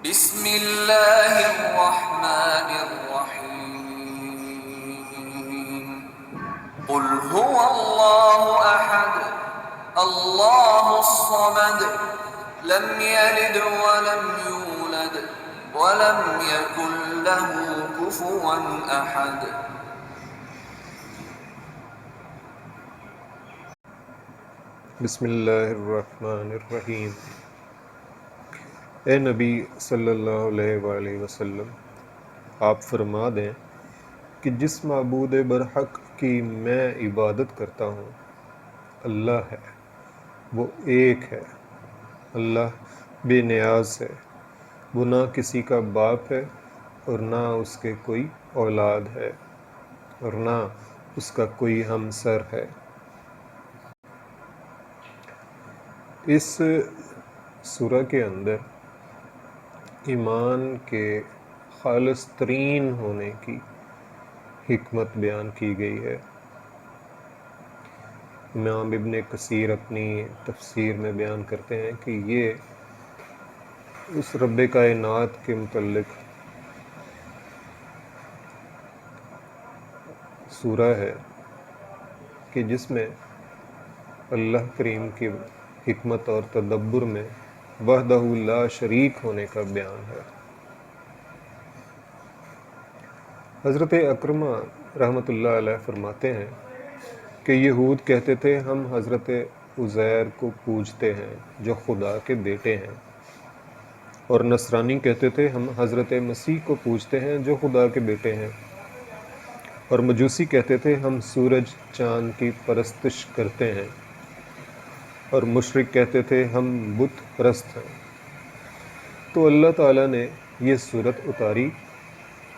بسم اللہ الرحمن الرحیم قل هو اللہ احد اللہ الصمد لم یلد ولم یولد ولم یکن له کفوا احد۔ بسم اللہ الرحمن الرحیم۔ اے نبی صلی اللہ علیہ وآلہ وسلم، آپ فرما دیں کہ جس معبود برحق کی میں عبادت کرتا ہوں اللہ ہے، وہ ایک ہے۔ اللہ بے نیاز ہے، وہ نہ کسی کا باپ ہے اور نہ اس کے کوئی اولاد ہے اور نہ اس کا کوئی ہمسر ہے۔ اس سورہ کے اندر ایمان کے خالص ترین ہونے کی حکمت بیان کی گئی ہے۔ امام ابن کثیر اپنی تفسیر میں بیان کرتے ہیں کہ یہ اس رب کائنات کے متعلق سورہ ہے کہ جس میں اللہ کریم کی حکمت اور تدبر میں وحدہ لا شریک ہونے کا بیان ہے۔ حضرت اکرمہ رحمۃ اللہ علیہ فرماتے ہیں کہ یہود کہتے تھے ہم حضرت عزیر کو پوجتے ہیں جو خدا کے بیٹے ہیں، اور نصرانی کہتے تھے ہم حضرت مسیح کو پوجتے ہیں جو خدا کے بیٹے ہیں، اور مجوسی کہتے تھے ہم سورج چاند کی پرستش کرتے ہیں، اور مشرک کہتے تھے ہم بت پرست ہیں۔ تو اللہ تعالیٰ نے یہ صورت اتاری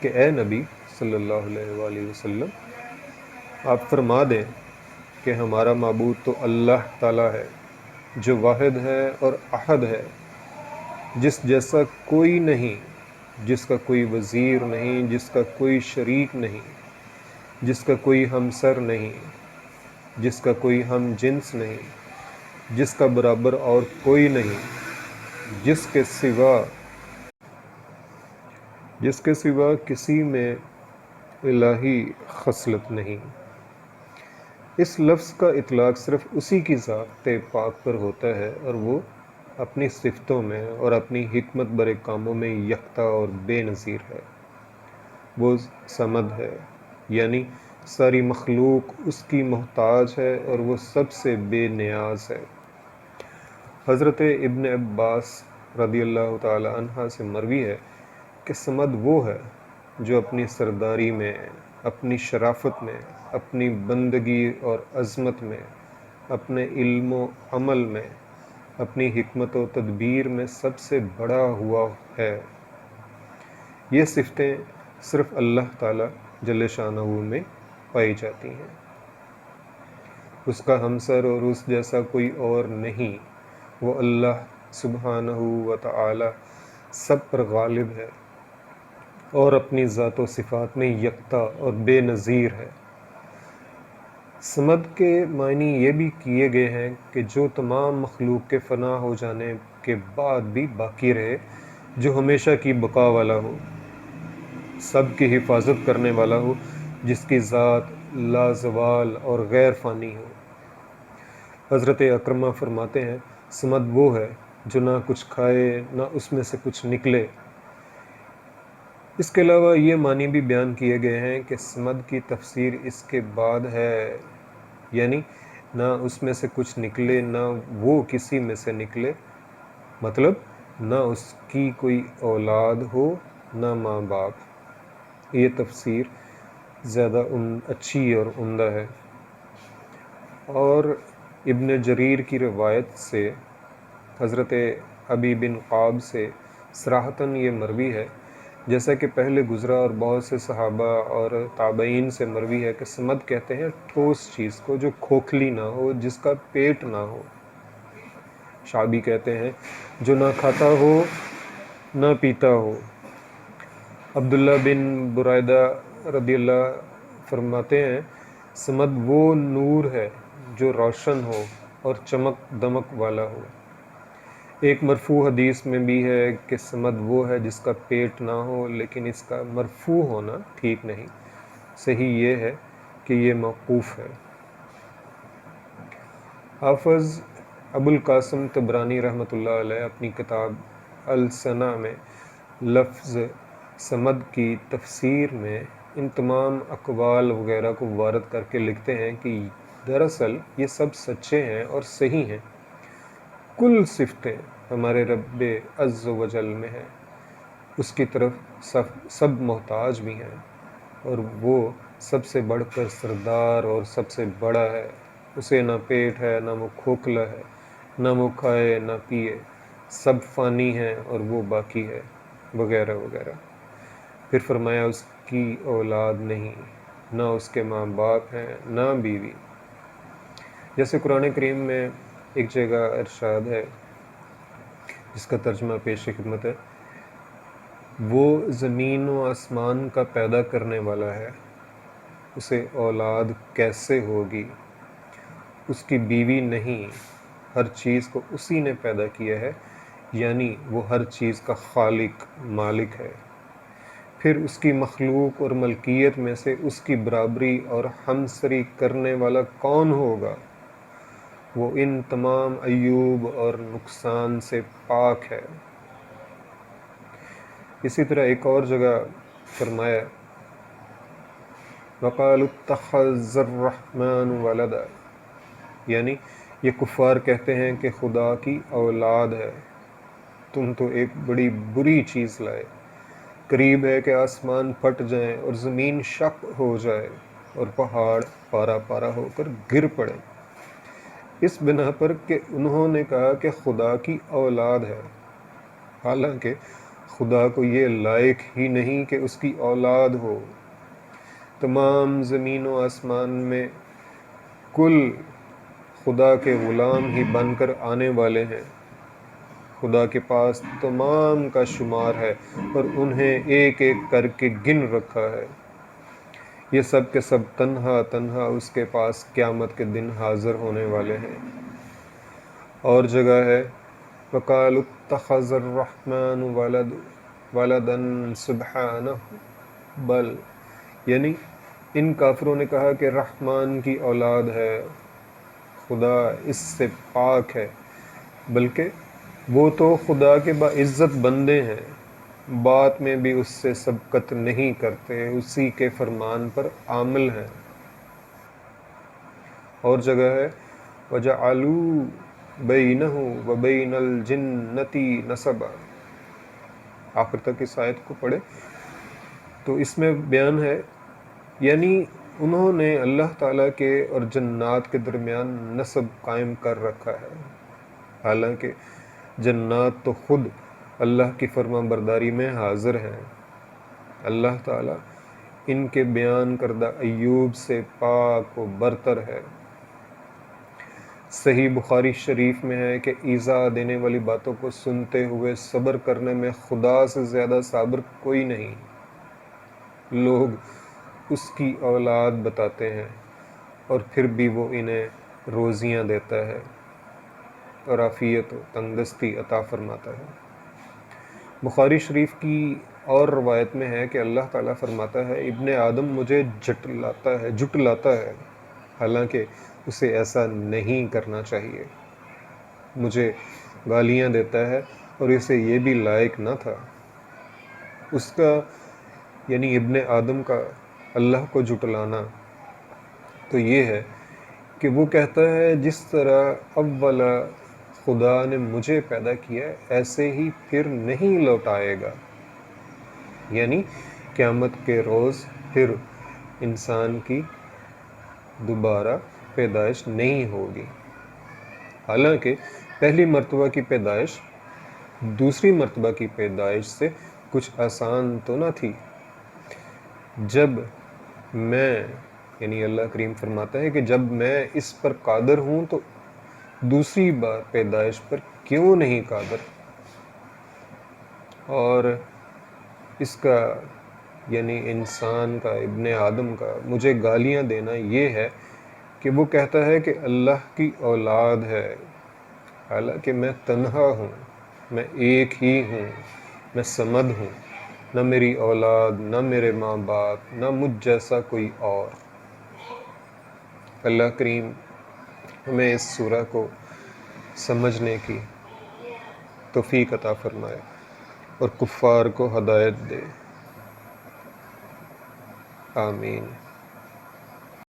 کہ اے نبی صلی اللہ علیہ وآلہ وسلم، آپ فرما دیں کہ ہمارا معبود تو اللہ تعالیٰ ہے جو واحد ہے اور احد ہے، جس جیسا کوئی نہیں، جس کا کوئی وزیر نہیں، جس کا کوئی شریک نہیں، جس کا کوئی ہمسر نہیں، جس کا کوئی ہم جنس نہیں، جس کا برابر اور کوئی نہیں، جس کے سوا کسی میں الہی خصلت نہیں۔ اس لفظ کا اطلاق صرف اسی کی ذات پاک پر ہوتا ہے، اور وہ اپنی صفتوں میں اور اپنی حکمت برے کاموں میں یکتا اور بے نظیر ہے۔ وہ صمد ہے، یعنی ساری مخلوق اس کی محتاج ہے اور وہ سب سے بے نیاز ہے۔ حضرت ابن عباس رضی اللہ تعالی عنہ سے مروی ہے کہ صمد وہ ہے جو اپنی سرداری میں، اپنی شرافت میں، اپنی بندگی اور عظمت میں، اپنے علم و عمل میں، اپنی حکمت و تدبیر میں سب سے بڑا ہوا ہے۔ یہ صفتیں صرف اللہ تعالی جل شانہ میں پائی جاتی ہیں۔ اس کا ہمسر اور اس جیسا کوئی اور نہیں۔ وہ اللہ سبحانہ و تعالی سب پر غالب ہے اور اپنی ذات و صفات میں یکتا اور بے نظیر ہے۔ صمد کے معنی یہ بھی کیے گئے ہیں کہ جو تمام مخلوق کے فنا ہو جانے کے بعد بھی باقی رہے، جو ہمیشہ کی بقا والا ہو، سب کی حفاظت کرنے والا ہو، جس کی ذات لا زوال اور غیر فانی ہو۔ حضرت اکرمہ فرماتے ہیں صمد وہ ہے جو نہ کچھ کھائے نہ اس میں سے کچھ نکلے۔ اس کے علاوہ یہ معنی بھی بیان کیے گئے ہیں کہ صمد کی تفسیر اس کے بعد ہے، یعنی نہ اس میں سے کچھ نکلے نہ وہ کسی میں سے نکلے، مطلب نہ اس کی کوئی اولاد ہو نہ ماں باپ۔ یہ تفسیر زیادہ اچھی اور عمدہ ہے۔ اور ابن جریر کی روایت سے حضرت ابی بن قاب سے صراحتاً یہ مروی ہے، جیسا کہ پہلے گزرا اور بہت سے صحابہ اور تابعین سے مروی ہے کہ صمد کہتے ہیں ٹھوس چیز کو جو کھوکھلی نہ ہو، جس کا پیٹ نہ ہو۔ شعبی کہتے ہیں جو نہ کھاتا ہو نہ پیتا ہو۔ عبداللہ بن برائدہ رضی اللہ فرماتے ہیں صمد وہ نور ہے جو روشن ہو اور چمک دمک والا ہو۔ ایک مرفوع حدیث میں بھی ہے کہ صمد وہ ہے جس کا پیٹ نہ ہو، لیکن اس کا مرفوع ہونا ٹھیک نہیں، صحیح یہ ہے کہ یہ موقوف ہے۔ حافظ ابو القاسم طبرانی رحمۃ اللہ علیہ اپنی کتاب السنہ میں لفظ صمد کی تفسیر میں ان تمام اقوال وغیرہ کو وارد کر کے لکھتے ہیں کہ دراصل یہ سب سچے ہیں اور صحیح ہیں۔ کل صفتیں ہمارے رب عز و جل میں ہیں، اس کی طرف سب محتاج بھی ہیں، اور وہ سب سے بڑھ کر سردار اور سب سے بڑا ہے۔ اسے نہ پیٹ ہے، نہ وہ کھوکھلا ہے، نہ وہ کھائے نہ پیے، سب فانی ہیں اور وہ باقی ہے، وغیرہ وغیرہ۔ پھر فرمایا اس کی اولاد نہیں، نہ اس کے ماں باپ ہیں، نہ بیوی۔ جیسے قرآن کریم میں ایک جگہ ارشاد ہے جس کا ترجمہ پیش خدمت ہے، وہ زمین و آسمان کا پیدا کرنے والا ہے، اسے اولاد کیسے ہوگی؟ اس کی بیوی نہیں، ہر چیز کو اسی نے پیدا کیا ہے، یعنی وہ ہر چیز کا خالق مالک ہے۔ پھر اس کی مخلوق اور ملکیت میں سے اس کی برابری اور ہمسری کرنے والا کون ہوگا؟ وہ ان تمام عیوب اور نقصان سے پاک ہے۔ اسی طرح ایک اور جگہ فرمایا وَقَالُوا اتَّخَذَ الرَّحْمَنُ وَلَدًا، یعنی یہ کفار کہتے ہیں کہ خدا کی اولاد ہے۔ تم تو ایک بڑی بری چیز لائے، قریب ہے کہ آسمان پھٹ جائیں اور زمین شق ہو جائے اور پہاڑ پارا پارا ہو کر گر پڑے، اس بنا پر کہ انہوں نے کہا کہ خدا کی اولاد ہے، حالانکہ خدا کو یہ لائق ہی نہیں کہ اس کی اولاد ہو۔ تمام زمین و آسمان میں کل خدا کے غلام ہی بن کر آنے والے ہیں، خدا کے پاس تمام کا شمار ہے اور انہیں ایک ایک کر کے گن رکھا ہے۔ یہ سب کے سب تنہا تنہا اس کے پاس قیامت کے دن حاضر ہونے والے ہیں۔ اور جگہ ہے وَقَالُوا اتَّخَذَ الرَّحْمَنُ وَلَدًا سُبْحَانَهُ، بل یعنی ان کافروں نے کہا کہ رحمان کی اولاد ہے، خدا اس سے پاک ہے، بلکہ وہ تو خدا کے باعزت بندے ہیں، بات میں بھی اس سے سبقت نہیں کرتے، اسی کے فرمان پر عامل ہیں۔ اور جگہ ہے وَجَعَلُوا بَيْنَهُ وَبَيْنَ الْجِنَّةِ نَسَبًا، آخر تک اس آیت کو پڑھے تو اس میں بیان ہے، یعنی انہوں نے اللہ تعالیٰ کے اور جنات کے درمیان نسب قائم کر رکھا ہے، حالانکہ جنات تو خود اللہ کی فرما برداری میں حاضر ہیں۔ اللہ تعالیٰ ان کے بیان کردہ عیوب سے پاک و برتر ہے۔ صحیح بخاری شریف میں ہے کہ ایذا دینے والی باتوں کو سنتے ہوئے صبر کرنے میں خدا سے زیادہ صابر کوئی نہیں۔ لوگ اس کی اولاد بتاتے ہیں اور پھر بھی وہ انہیں روزیاں دیتا ہے اور عافیت و تندرستی عطا فرماتا ہے۔ بخاری شریف کی اور روایت میں ہے کہ اللہ تعالیٰ فرماتا ہے ابن آدم مجھے جھٹلاتا ہے، حالانکہ اسے ایسا نہیں کرنا چاہیے، مجھے گالیاں دیتا ہے اور اسے یہ بھی لائق نہ تھا۔ اس کا یعنی ابن آدم کا اللہ کو جھٹلانا تو یہ ہے کہ وہ کہتا ہے جس طرح اول خدا نے مجھے پیدا کیا ایسے ہی پھر نہیں لوٹائے گا، یعنی قیامت کے روز پھر انسان کی دوبارہ پیدائش نہیں ہوگی، حالانکہ پہلی مرتبہ کی پیدائش دوسری مرتبہ کی پیدائش سے کچھ آسان تو نہ تھی۔ جب میں یعنی اللہ کریم فرماتا ہے کہ جب میں اس پر قادر ہوں تو دوسری بار پیدائش پر کیوں نہیں قادر؟ اور اس کا یعنی انسان کا ابن آدم کا مجھے گالیاں دینا یہ ہے کہ وہ کہتا ہے کہ اللہ کی اولاد ہے، حالانکہ میں تنہا ہوں، میں ایک ہی ہوں، میں صمد ہوں، نہ میری اولاد، نہ میرے ماں باپ، نہ مجھ جیسا کوئی اور۔ اللہ کریم ہمیں اس سورہ کو سمجھنے کی توفیق عطا فرمائے اور کفار کو ہدایت دے، آمین۔